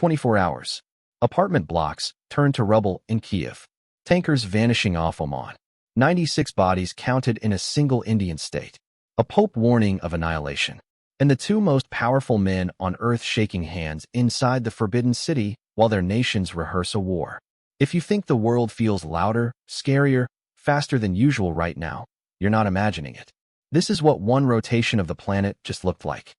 24 hours. Apartment blocks turned to rubble in Kiev. Tankers vanishing off Oman. 96 bodies counted in a single Indian state. A Pope warning of annihilation. And the two most powerful men on earth shaking hands inside the Forbidden City while their nations rehearse a war. If you think the world feels louder, scarier, faster than usual right now, you're not imagining it. This is what one rotation of the planet just looked like.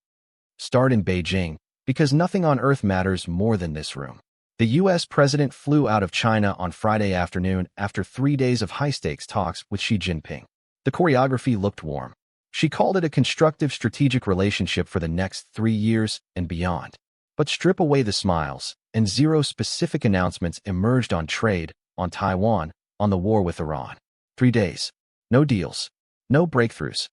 Start in Beijing, because nothing on Earth matters more than this room. The U.S. president flew out of China on Friday afternoon after 3 days of high-stakes talks with Xi Jinping. The choreography looked warm. She called it a constructive strategic relationship for the next 3 years and beyond. But strip away the smiles, and zero specific announcements emerged on trade, on Taiwan, on the war with Iran. 3 days. No deals. No breakthroughs.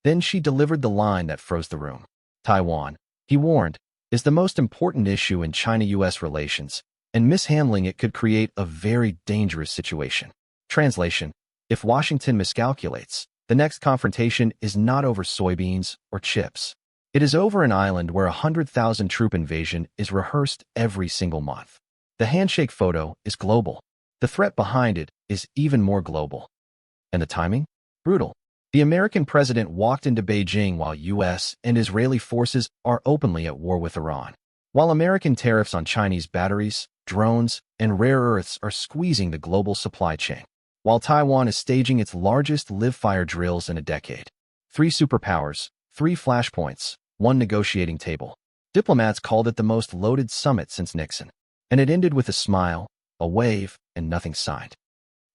Then she delivered the line that froze the room. Taiwan, he warned, is the most important issue in China-U.S. relations, and mishandling it could create a very dangerous situation. Translation: if Washington miscalculates, the next confrontation is not over soybeans or chips. It is over an island where 100,000 troop invasion is rehearsed every single month. The handshake photo is global. The threat behind it is even more global. And the timing? Brutal. The American president walked into Beijing while U.S. and Israeli forces are openly at war with Iran. While American tariffs on Chinese batteries, drones, and rare earths are squeezing the global supply chain. While Taiwan is staging its largest live-fire drills in a decade. 3 superpowers, 3 flashpoints, 1 negotiating table. Diplomats called it the most loaded summit since Nixon. And it ended with a smile, a wave, and nothing signed.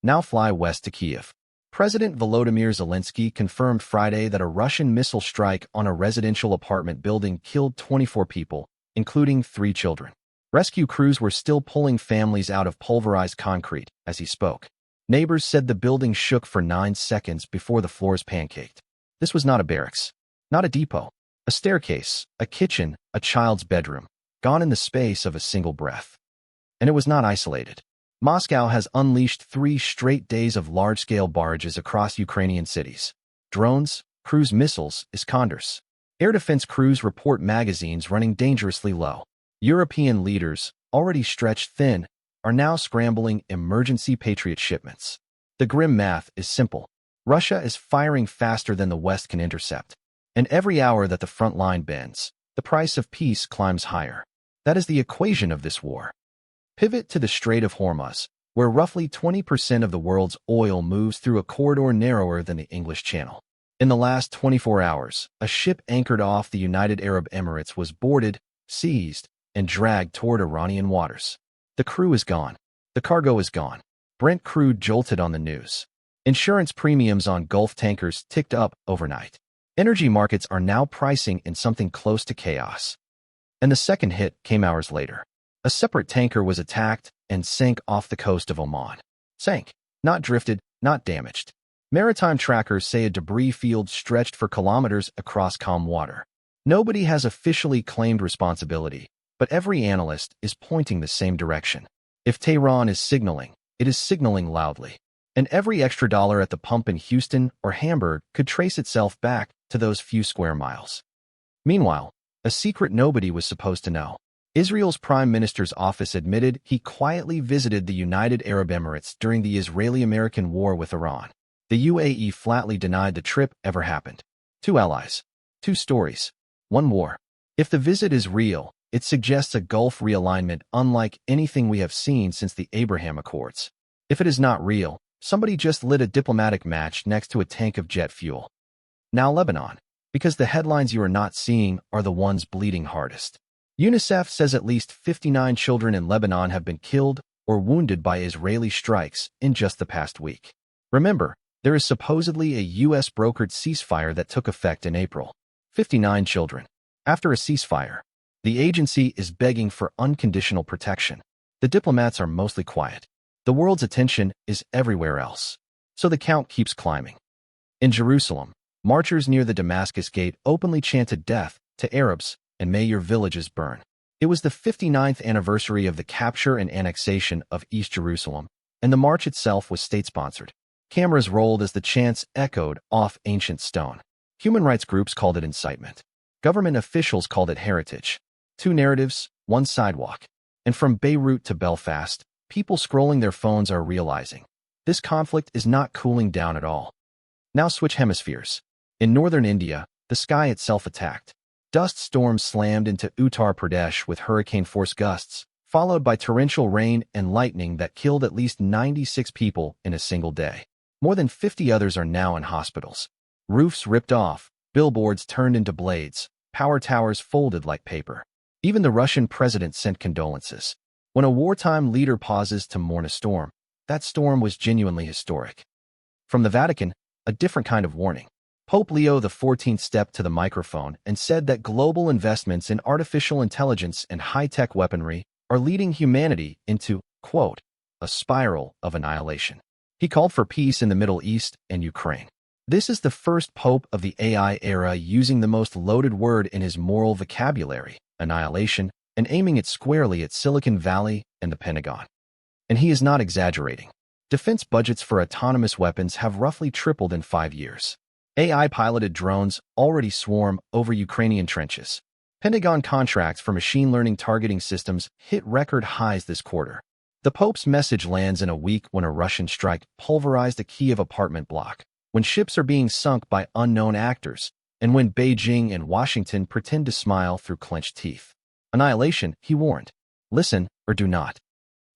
Now fly west to Kiev. President Volodymyr Zelensky confirmed Friday that a Russian missile strike on a residential apartment building killed 24 people, including 3 children. Rescue crews were still pulling families out of pulverized concrete as he spoke. Neighbors said the building shook for 9 seconds before the floors pancaked. This was not a barracks, not a depot, a staircase, a kitchen, a child's bedroom, gone in the space of a single breath. And it was not isolated. Moscow has unleashed 3 straight days of large-scale barrages across Ukrainian cities. Drones, cruise missiles, Iskanders. Air defense crews report magazines running dangerously low. European leaders, already stretched thin, are now scrambling emergency Patriot shipments. The grim math is simple. Russia is firing faster than the West can intercept. And every hour that the front line bends, the price of peace climbs higher. That is the equation of this war. Pivot to the Strait of Hormuz, where roughly 20% of the world's oil moves through a corridor narrower than the English Channel. In the last 24 hours, a ship anchored off the United Arab Emirates was boarded, seized, and dragged toward Iranian waters. The crew is gone. The cargo is gone. Brent crude jolted on the news. Insurance premiums on Gulf tankers ticked up overnight. Energy markets are now pricing in something close to chaos. And the second hit came hours later. A separate tanker was attacked and sank off the coast of Oman. Sank, not drifted, not damaged. Maritime trackers say a debris field stretched for kilometers across calm water. Nobody has officially claimed responsibility, but every analyst is pointing the same direction. If Tehran is signaling, it is signaling loudly. And every extra dollar at the pump in Houston or Hamburg could trace itself back to those few square miles. Meanwhile, a secret nobody was supposed to know. Israel's Prime Minister's office admitted he quietly visited the United Arab Emirates during the Israeli-American war with Iran. The UAE flatly denied the trip ever happened. 2 allies. 2 stories. 1 war. If the visit is real, it suggests a Gulf realignment unlike anything we have seen since the Abraham Accords. If it is not real, somebody just lit a diplomatic match next to a tank of jet fuel. Now Lebanon. Because the headlines you are not seeing are the ones bleeding hardest. UNICEF says at least 59 children in Lebanon have been killed or wounded by Israeli strikes in just the past week. Remember, there is supposedly a U.S.-brokered ceasefire that took effect in April. 59 children. After a ceasefire, the agency is begging for unconditional protection. The diplomats are mostly quiet. The world's attention is everywhere else. So the count keeps climbing. In Jerusalem, marchers near the Damascus Gate openly chanted death to Arabs and may your villages burn. It was the 59th anniversary of the capture and annexation of East Jerusalem, and the march itself was state-sponsored. Cameras rolled as the chants echoed off ancient stone. Human rights groups called it incitement. Government officials called it heritage. 2 narratives, 1 sidewalk. And from Beirut to Belfast, people scrolling their phones are realizing this conflict is not cooling down at all. Now switch hemispheres. In northern India, the sky itself attacked. Dust storms slammed into Uttar Pradesh with hurricane-force gusts, followed by torrential rain and lightning that killed at least 96 people in a single day. More than 50 others are now in hospitals. Roofs ripped off, billboards turned into blades, power towers folded like paper. Even the Russian president sent condolences. When a wartime leader pauses to mourn a storm, that storm was genuinely historic. From the Vatican, a different kind of warning. Pope Leo XIV stepped to the microphone and said that global investments in artificial intelligence and high-tech weaponry are leading humanity into, quote, a spiral of annihilation. He called for peace in the Middle East and Ukraine. This is the first pope of the AI era using the most loaded word in his moral vocabulary, annihilation, and aiming it squarely at Silicon Valley and the Pentagon. And he is not exaggerating. Defense budgets for autonomous weapons have roughly tripled in 5 years. AI-piloted drones already swarm over Ukrainian trenches. Pentagon contracts for machine learning targeting systems hit record highs this quarter. The Pope's message lands in a week when a Russian strike pulverized a Kyiv apartment block, when ships are being sunk by unknown actors, and when Beijing and Washington pretend to smile through clenched teeth. Annihilation, he warned. Listen or do not.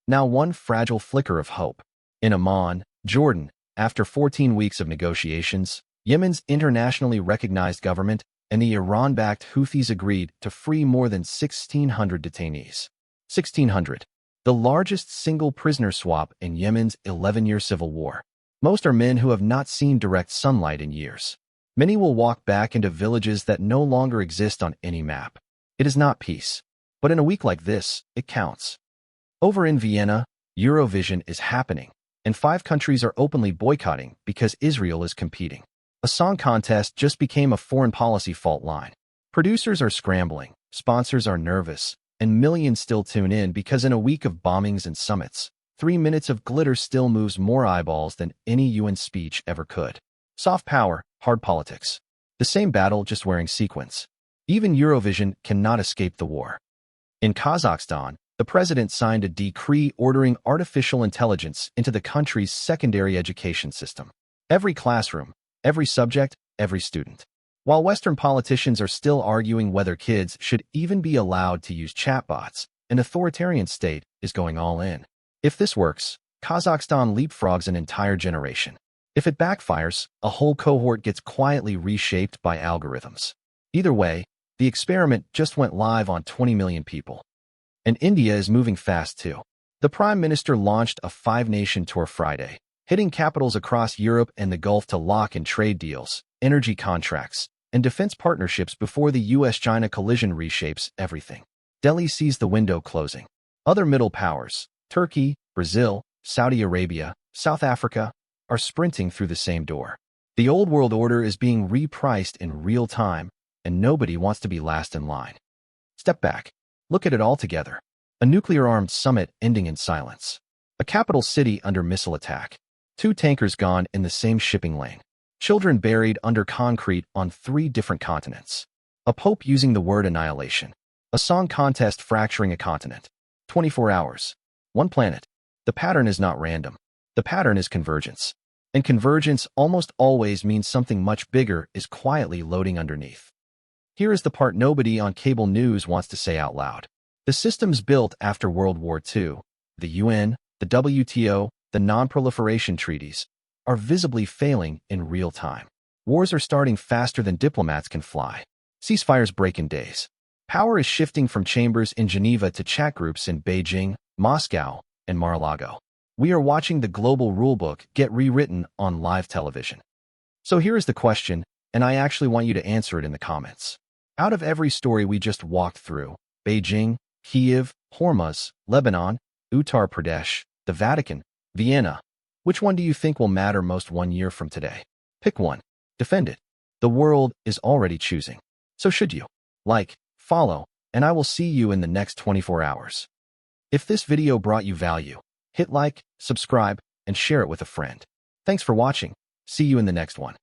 Now one fragile flicker of hope. In Amman, Jordan, after 14 weeks of negotiations, Yemen's internationally recognized government and the Iran-backed Houthis agreed to free more than 1,600 detainees. 1,600. The largest single prisoner swap in Yemen's 11-year civil war. Most are men who have not seen direct sunlight in years. Many will walk back into villages that no longer exist on any map. It is not peace. But in a week like this, it counts. Over in Vienna, Eurovision is happening, and 5 countries are openly boycotting because Israel is competing. A song contest just became a foreign policy fault line. Producers are scrambling, sponsors are nervous, and millions still tune in because in a week of bombings and summits, 3 minutes of glitter still moves more eyeballs than any UN speech ever could. Soft power, hard politics. The same battle, just wearing sequins. Even Eurovision cannot escape the war. In Kazakhstan, the president signed a decree ordering artificial intelligence into the country's secondary education system. Every classroom, every subject, every student. While Western politicians are still arguing whether kids should even be allowed to use chatbots, an authoritarian state is going all in. If this works, Kazakhstan leapfrogs an entire generation. If it backfires, a whole cohort gets quietly reshaped by algorithms. Either way, the experiment just went live on 20 million people. And India is moving fast too. The Prime Minister launched a 5-nation tour Friday, hitting capitals across Europe and the Gulf to lock in trade deals, energy contracts, and defense partnerships before the US-China collision reshapes everything. Delhi sees the window closing. Other middle powers, Turkey, Brazil, Saudi Arabia, South Africa, are sprinting through the same door. The old world order is being repriced in real time, and nobody wants to be last in line. Step back. Look at it all together. A nuclear-armed summit ending in silence. A capital city under missile attack. 2 tankers gone in the same shipping lane. Children buried under concrete on 3 different continents. A pope using the word annihilation. A song contest fracturing a continent. 24 hours. 1 planet. The pattern is not random. The pattern is convergence. And convergence almost always means something much bigger is quietly loading underneath. Here is the part nobody on cable news wants to say out loud. The systems built after World War II, the UN, the WTO, the non-proliferation treaties, are visibly failing in real time. Wars are starting faster than diplomats can fly. Ceasefires break in days. Power is shifting from chambers in Geneva to chat groups in Beijing, Moscow, and Mar-a-Lago. We are watching the global rulebook get rewritten on live television. So here is the question, and I actually want you to answer it in the comments. Out of every story we just walked through, Beijing, Kyiv, Hormuz, Lebanon, Uttar Pradesh, the Vatican, Vienna, which one do you think will matter most 1 year from today? Pick one. Defend it. The world is already choosing. So should you? Like, follow, and I will see you in the next 24 hours. If this video brought you value, hit like, subscribe, and share it with a friend. Thanks for watching. See you in the next one.